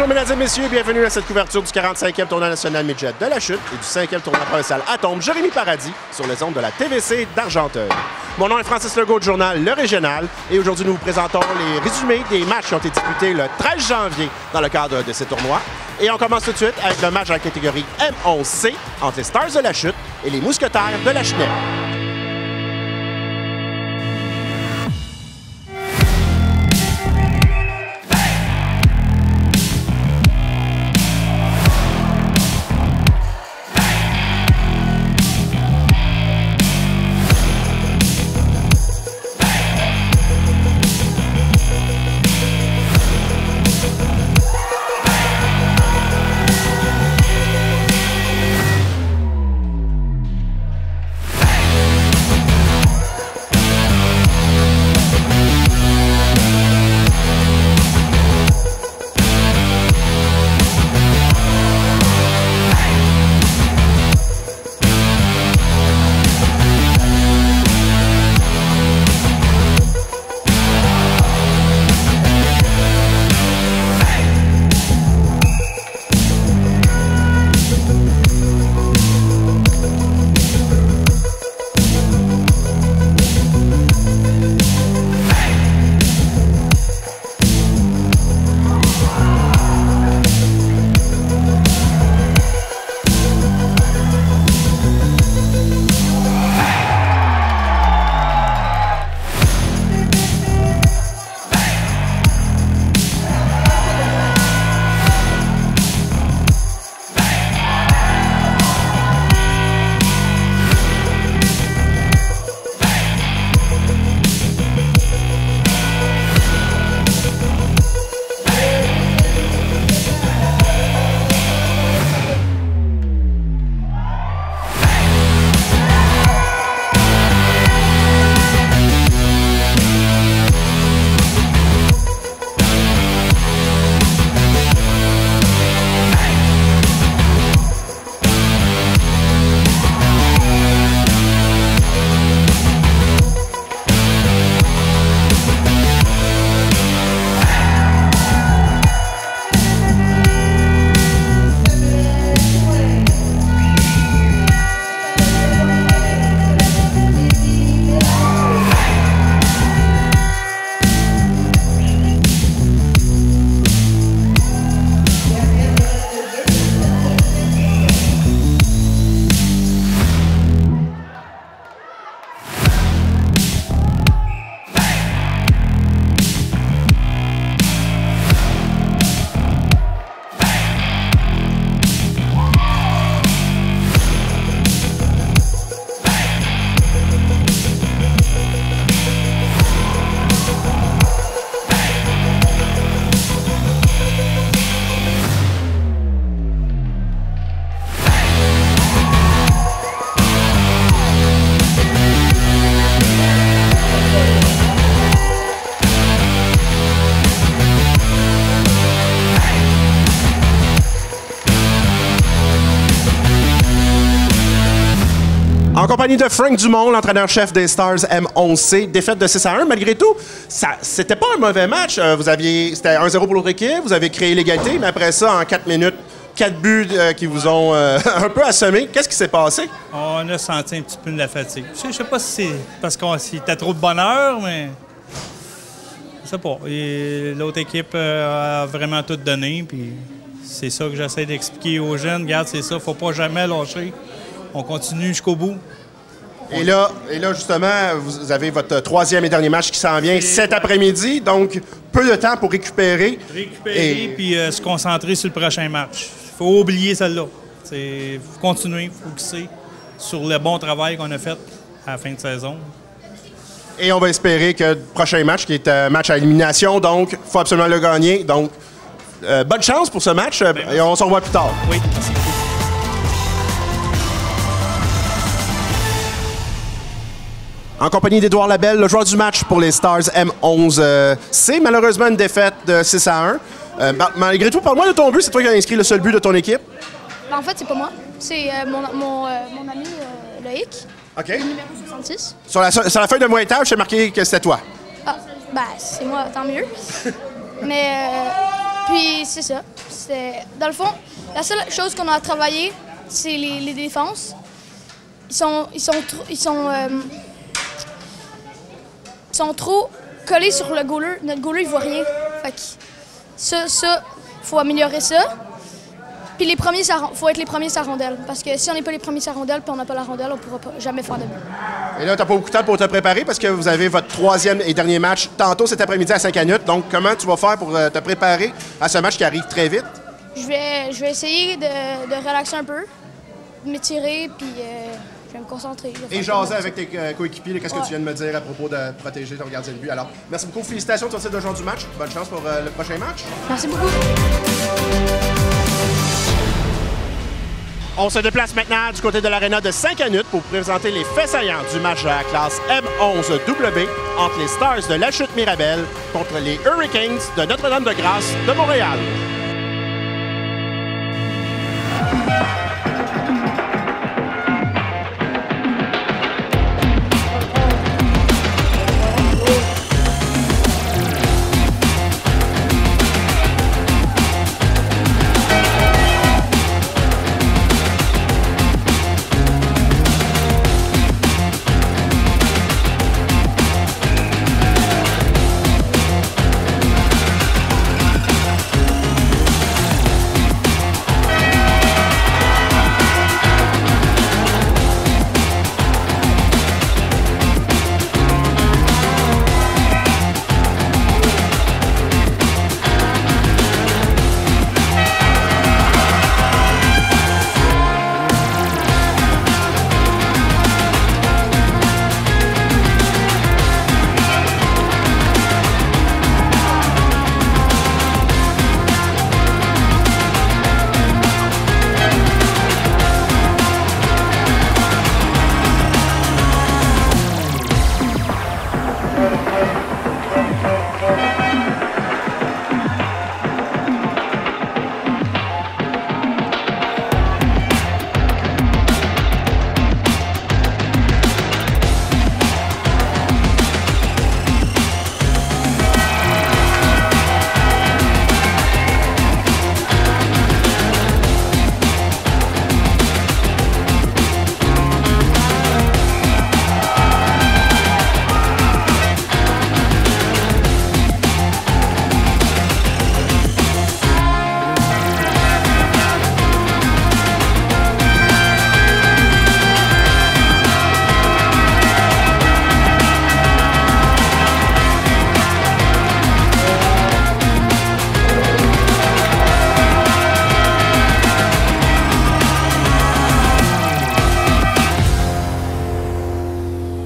Bonjour mesdames et messieurs, bienvenue à cette couverture du 45e tournoi national midget de la chute et du 5e tournoi provincial à Tombe, Jérémy Paradis, sur les ondes de la TVC d'Argenteuil. Mon nom est Francis Legault du journal Le Régional et aujourd'hui nous vous présentons les résumés des matchs qui ont été disputés le 13 janvier dans le cadre de ces tournois. Et on commence tout de suite avec le match de la catégorie M11C entre les Stars de la chute et les Mousquetaires de la Chenelle. En compagnie de Frank Dumont, l'entraîneur-chef des Stars M11C, défaite de 6-1. Malgré tout, c'était pas un mauvais match. C'était 1-0 pour l'autre équipe, vous avez créé l'égalité, mais après ça, en 4 minutes, 4 buts qui vous ont un peu assommé. Qu'est-ce qui s'est passé? On a senti un petit peu de la fatigue. Je sais pas si c'est parce qu'on était trop de bonheur, mais je sais pas. L'autre équipe a vraiment tout donné, puis c'est ça que j'essaie d'expliquer aux jeunes. Regarde, c'est ça, faut pas jamais lâcher. On continue jusqu'au bout. Et là, justement, vous avez votre troisième et dernier match qui s'en vient cet après-midi, donc peu de temps pour récupérer. Puis se concentrer sur le prochain match. Il faut oublier celle-là. Il faut continuer, focuser sur le bon travail qu'on a fait à la fin de saison. Et on va espérer que le prochain match, qui est un match à élimination, donc il faut absolument le gagner. Donc, bonne chance pour ce match et on se revoit plus tard. Oui, merci. En compagnie d'Édouard Labelle, le joueur du match pour les Stars M11C. Malheureusement, une défaite de 6-1. Malgré tout, parle-moi de ton but. C'est toi qui as inscrit le seul but de ton équipe? Ben, en fait, c'est pas moi. C'est mon ami Loïc. OK. Le numéro 66. Sur la feuille de pointage, j'ai marqué que c'était toi. Ah, ben, c'est moi, tant mieux. Mais, puis, c'est ça. Dans le fond, la seule chose qu'on a travaillé, c'est les défenses. Ils sont trop collés sur le goaler. Notre goaler, il voit rien. Fait que ça, faut améliorer ça. Puis les premiers, faut être les premiers sur la rondelle. Parce que si on n'est pas les premiers sur la rondelle puis on n'a pas la rondelle, on ne pourra jamais faire de but. Et là, tu n'as pas beaucoup de temps pour te préparer parce que vous avez votre 3e et dernier match tantôt cet après-midi à Saint-Canute. Donc, comment tu vas faire pour te préparer à ce match qui arrive très vite? Je vais essayer de relaxer un peu, de m'étirer, puis je vais me concentrer. Et jaser avec tes coéquipiers, qu'est-ce que tu viens de me dire à propos de protéger ton gardien de but. Alors, merci beaucoup. Félicitations sur le jour du match. Bonne chance pour le prochain match. Merci beaucoup. On se déplace maintenant du côté de l'aréna de Saint-Canute pour présenter les faits saillants du match de la classe M11W entre les Stars de La Chute-Mirabel contre les Hurricanes de Notre-Dame-de-Grâce de Montréal.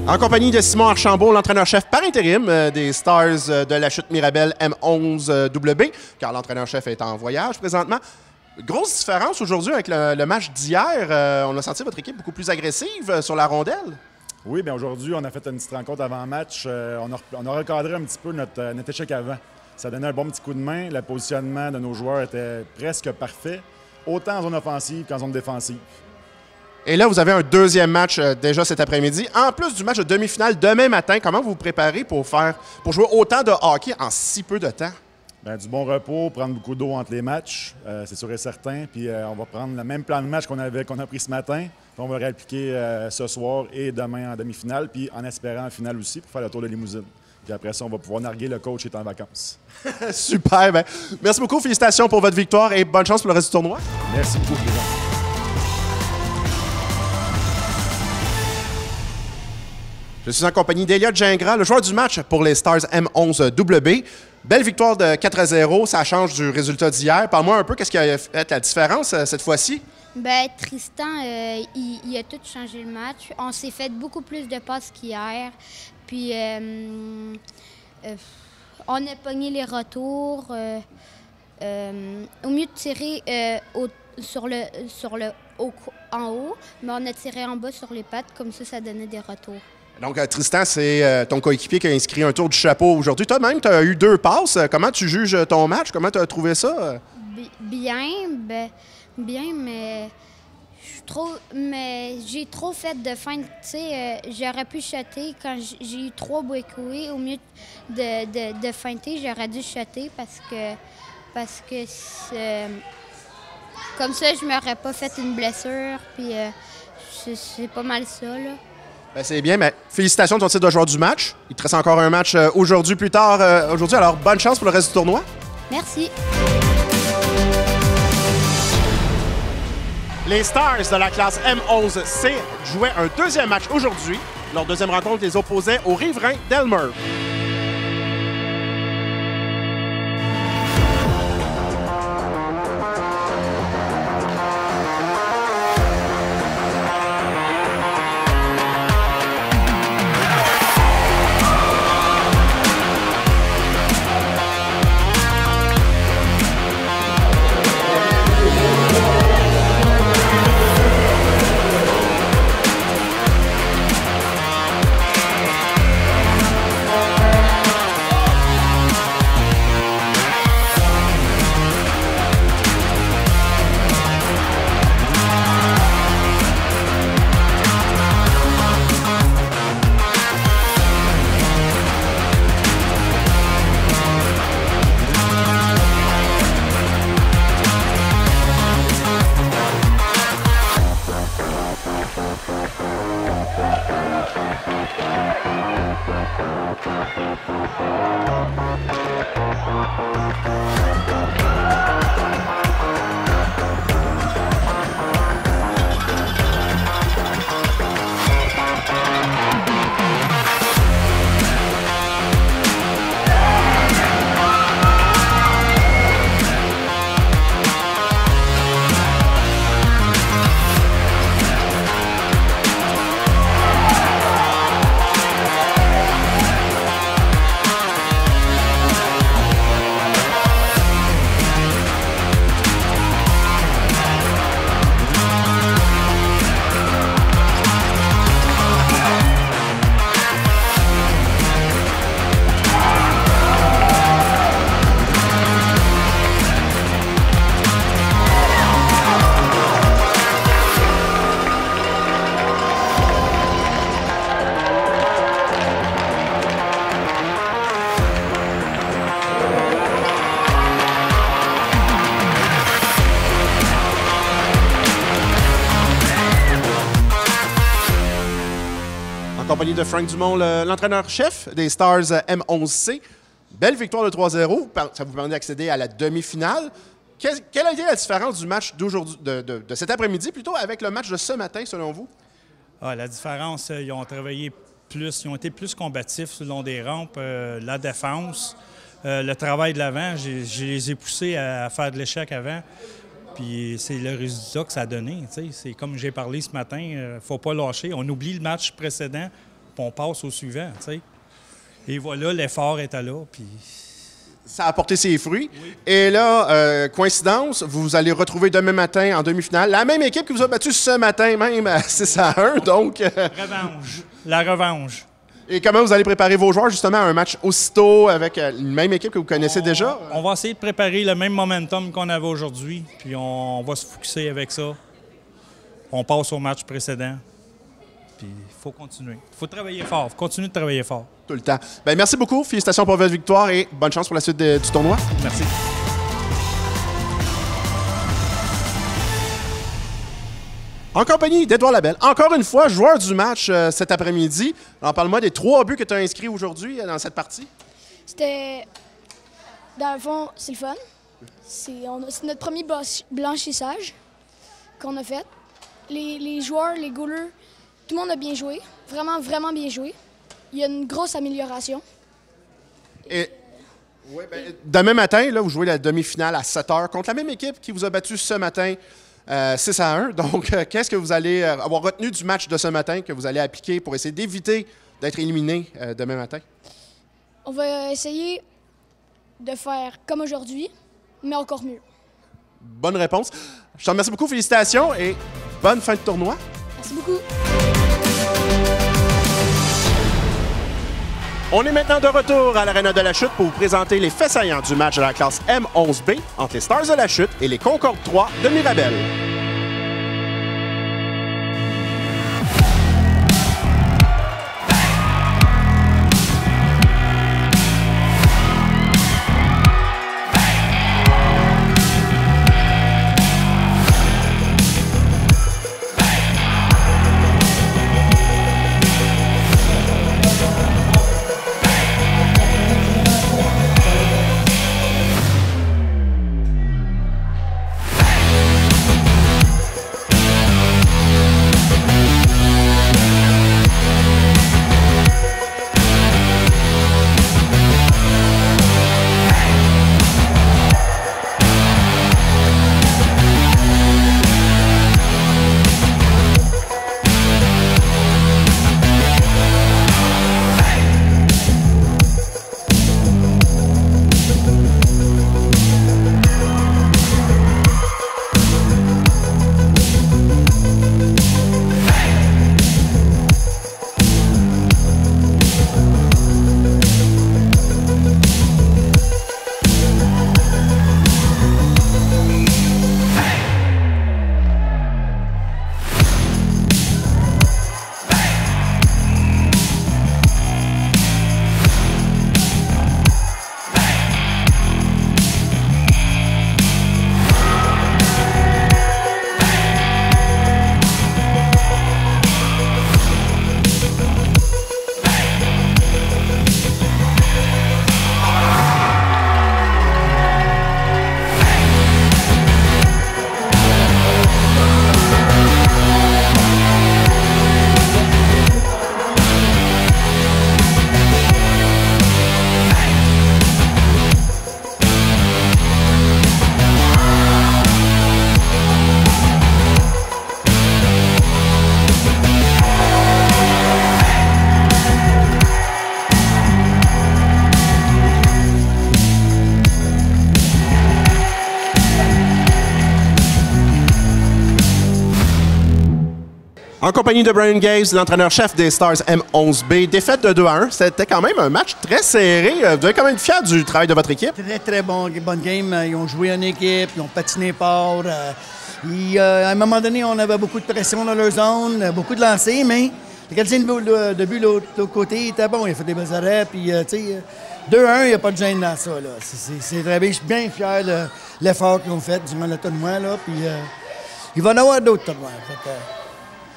En compagnie de Simon Archambault, l'entraîneur-chef par intérim des Stars de La Chute-Mirabel M11W, car l'entraîneur-chef est en voyage présentement. Grosse différence aujourd'hui avec le match d'hier. On a senti votre équipe beaucoup plus agressive sur la rondelle. Oui, bien aujourd'hui, on a fait une petite rencontre avant match. On a recadré un petit peu notre échec avant. Ça donnait un bon petit coup de main. Le positionnement de nos joueurs était presque parfait, autant en zone offensive qu'en zone défensive. Et là, vous avez un deuxième match déjà cet après-midi. En plus du match de demi-finale demain matin, comment vous vous préparez pour jouer autant de hockey en si peu de temps? Bien, du bon repos, prendre beaucoup d'eau entre les matchs, c'est sûr et certain. Puis on va prendre le même plan de match qu'on a pris ce matin. Puis on va le réappliquer ce soir et demain en demi-finale, puis en espérant en finale aussi pour faire le tour de limousine. Puis après ça, on va pouvoir narguer le coach étant en vacances. Super! Bien, merci beaucoup, félicitations pour votre victoire et bonne chance pour le reste du tournoi. Merci beaucoup, les gens. Je suis en compagnie d'Eliott Gingras, le joueur du match pour les Stars M11W. Belle victoire de 4-0, ça change du résultat d'hier. Parle-moi un peu, qu'est-ce qui a fait la différence cette fois-ci? Bien, Tristan, il a tout changé le match. On s'est fait beaucoup plus de passes qu'hier. Puis, on a pogné les retours. Au mieux de tirer en haut, mais on a tiré en bas sur les pattes. Comme ça donnait des retours. Donc, Tristan, c'est ton coéquipier qui a inscrit un tour du chapeau aujourd'hui. Toi-même, tu as eu 2 passes. Comment tu juges ton match? Comment tu as trouvé ça? Bien, mais j'ai trop fait de feintes. J'aurais pu shotter quand j'ai eu 3 breakaways. Au mieux de feinter, j'aurais dû shotter parce parce que comme ça, je m'aurais pas fait une blessure. Puis c'est pas mal ça, là. Ben, c'est bien, mais félicitations de ton titre de joueur du match. Il te reste encore un match aujourd'hui, plus tard aujourd'hui. Alors, bonne chance pour le reste du tournoi. Merci. Les Stars de la classe M11C jouaient un deuxième match aujourd'hui. Leur deuxième rencontre les opposait aux riverains d'Elmer. En compagnie de Frank Dumont, l'entraîneur-chef des Stars M11C. Belle victoire de 3-0. Ça vous permet d'accéder à la demi-finale. Quelle a été la différence du match d'aujourd'hui, de cet après-midi, plutôt, avec le match de ce matin, selon vous? Ah, la différence, ils ont travaillé plus, ils ont été plus combatifs le long des rampes, la défense, le travail de l'avant. Je les ai poussés à faire de l'échec avant. Puis c'est le résultat que ça a donné. C'est comme j'ai parlé ce matin, il ne faut pas lâcher. On oublie le match précédent, puis on passe au suivant. T'sais. Et voilà, l'effort est là. Puis... Ça a apporté ses fruits. Oui. Et là, coïncidence, vous allez retrouver demain matin en demi-finale la même équipe qui vous a battu ce matin même à 6-1. Donc, revanche. La revanche. Et comment vous allez préparer vos joueurs justement à un match aussitôt avec une même équipe que vous connaissez déjà? On va essayer de préparer le même momentum qu'on avait aujourd'hui, puis on va se focusser avec ça. On passe au match précédent, puis il faut continuer. Il faut travailler fort, il faut continuer de travailler fort. Tout le temps. Bien, merci beaucoup, félicitations pour votre victoire et bonne chance pour la suite du tournoi. Merci. En compagnie d'Édouard Labelle, encore une fois, joueur du match cet après-midi. Alors, parle-moi des 3 buts que tu as inscrits aujourd'hui dans cette partie. C'était... Dans le fond, c'est le fun. C'est notre premier blanchissage qu'on a fait. Les joueurs, les goalers, tout le monde a bien joué. Vraiment, vraiment bien joué. Il y a une grosse amélioration. Et... Oui, bien, demain matin, là, vous jouez la demi-finale à 7 h contre la même équipe qui vous a battu ce matin 6-1. Donc, qu'est-ce que vous allez avoir retenu du match de ce matin que vous allez appliquer pour essayer d'éviter d'être éliminé demain matin? On va essayer de faire comme aujourd'hui, mais encore mieux. Bonne réponse. Je te remercie beaucoup. Félicitations et bonne fin de tournoi. Merci beaucoup. On est maintenant de retour à l'Arena de la Chute pour vous présenter les faits saillants du match de la classe M11B entre les Stars de la Chute et les Concorde 3 de Mirabel. En compagnie de Brian Gaves, l'entraîneur-chef des Stars M11B, défaite de 2-1. C'était quand même un match très serré. Vous devez quand même être fier du travail de votre équipe. Très, très bonne game. Ils ont joué en équipe, ils ont patiné fort. À un moment donné, on avait beaucoup de pression dans leur zone, beaucoup de lancers, mais le gardien de but de l'autre côté était bon. Il a fait des bons arrêts. Puis, 2-1, il n'y a pas de gêne dans ça. C'est très bien. Je suis bien fier de l'effort qu'ils ont fait durant le tournoi. Là, puis, il va en avoir d'autres tournois.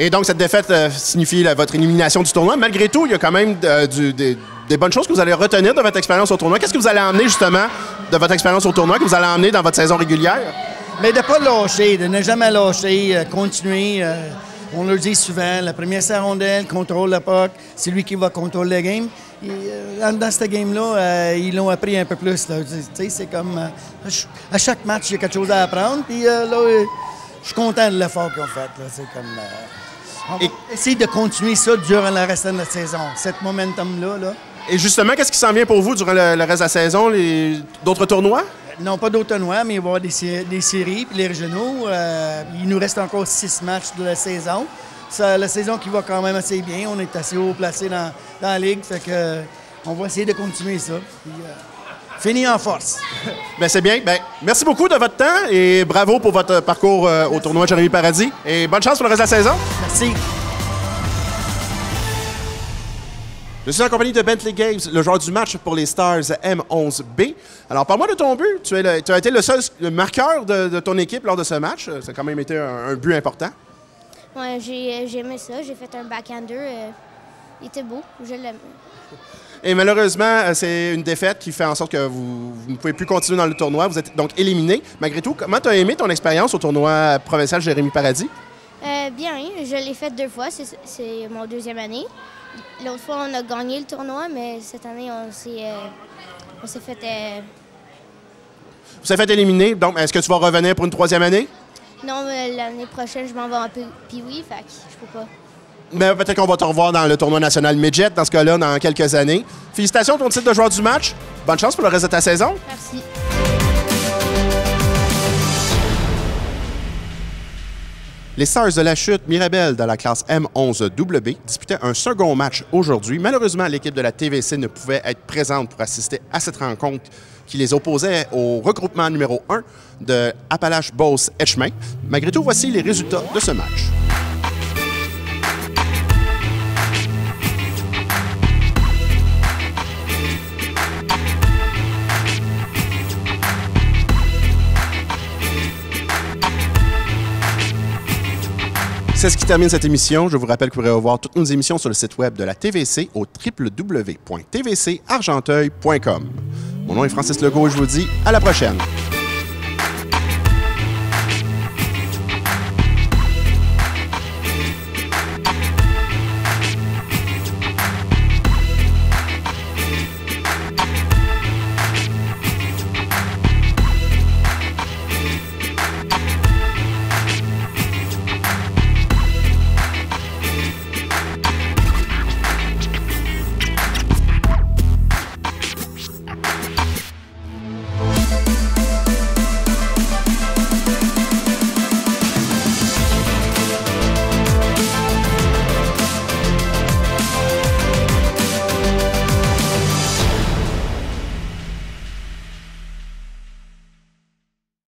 Et donc, cette défaite signifie votre élimination du tournoi. Malgré tout, il y a quand même des bonnes choses que vous allez retenir de votre expérience au tournoi. Qu'est-ce que vous allez emmener, justement, de votre expérience au tournoi, que vous allez emmener dans votre saison régulière? Mais de ne pas lâcher, de ne jamais lâcher, continuer. On le dit souvent, la première rondelle contrôle la puck, c'est lui qui va contrôler la game. Et, dans cette game-là, ils l'ont appris un peu plus. C'est comme à chaque match, il y a quelque chose à apprendre. Puis là, je suis content de l'effort qu'ils ont fait. C'est comme on va essayer de continuer ça durant le reste de la saison, cette momentum-là. Là. Et justement, qu'est-ce qui s'en vient pour vous durant le reste de la saison? D'autres tournois? Non, pas d'autres tournois, mais il va y avoir des séries puis les régionaux. Il nous reste encore 6 matchs de la saison. La saison qui va quand même assez bien. On est assez haut placé dans la ligue. Fait que, on va essayer de continuer ça. Puis, finir en force. Bien, c'est bien. Bien, merci beaucoup de votre temps et bravo pour votre parcours au tournoi de Jérémy Paradis. Et bonne chance pour le reste de la saison. Merci. Je suis en compagnie de Bentley Gaves, le joueur du match pour les Stars M11B. Alors, parle-moi de ton but. Tu as été le marqueur de ton équipe lors de ce match. Ça a quand même été un but important. Oui, j'ai aimé ça. J'ai fait un backhander. Il était beau. Je l'aime. Et malheureusement, c'est une défaite qui fait en sorte que vous ne pouvez plus continuer dans le tournoi. Vous êtes donc éliminé. Malgré tout, comment tu as aimé ton expérience au tournoi provincial Jérémy Paradis? Bien, je l'ai fait 2 fois. C'est mon 2e année. L'autre fois, on a gagné le tournoi, mais cette année, on s'est fait... Vous êtes fait éliminer. Donc, est-ce que tu vas revenir pour une 3e année? Non, mais l'année prochaine, je m'en vais en Pee-Wee, fait que je peux pas. Mais peut-être qu'on va te revoir dans le tournoi national Midget, dans ce cas-là, dans quelques années. Félicitations pour ton titre de joueur du match. Bonne chance pour le reste de ta saison. Merci. Les Stars de la Chute Mirabel de la classe M11W disputaient un second match aujourd'hui. Malheureusement, l'équipe de la TVC ne pouvait être présente pour assister à cette rencontre qui les opposait au regroupement numéro 1 de Appalaches-Beauce-Etchemin. Malgré tout, voici les résultats de ce match. C'est ce qui termine cette émission. Je vous rappelle que vous pourrez revoir toutes nos émissions sur le site web de la TVC au www.tvcargenteuil.com. Mon nom est Francis Legault et je vous dis à la prochaine.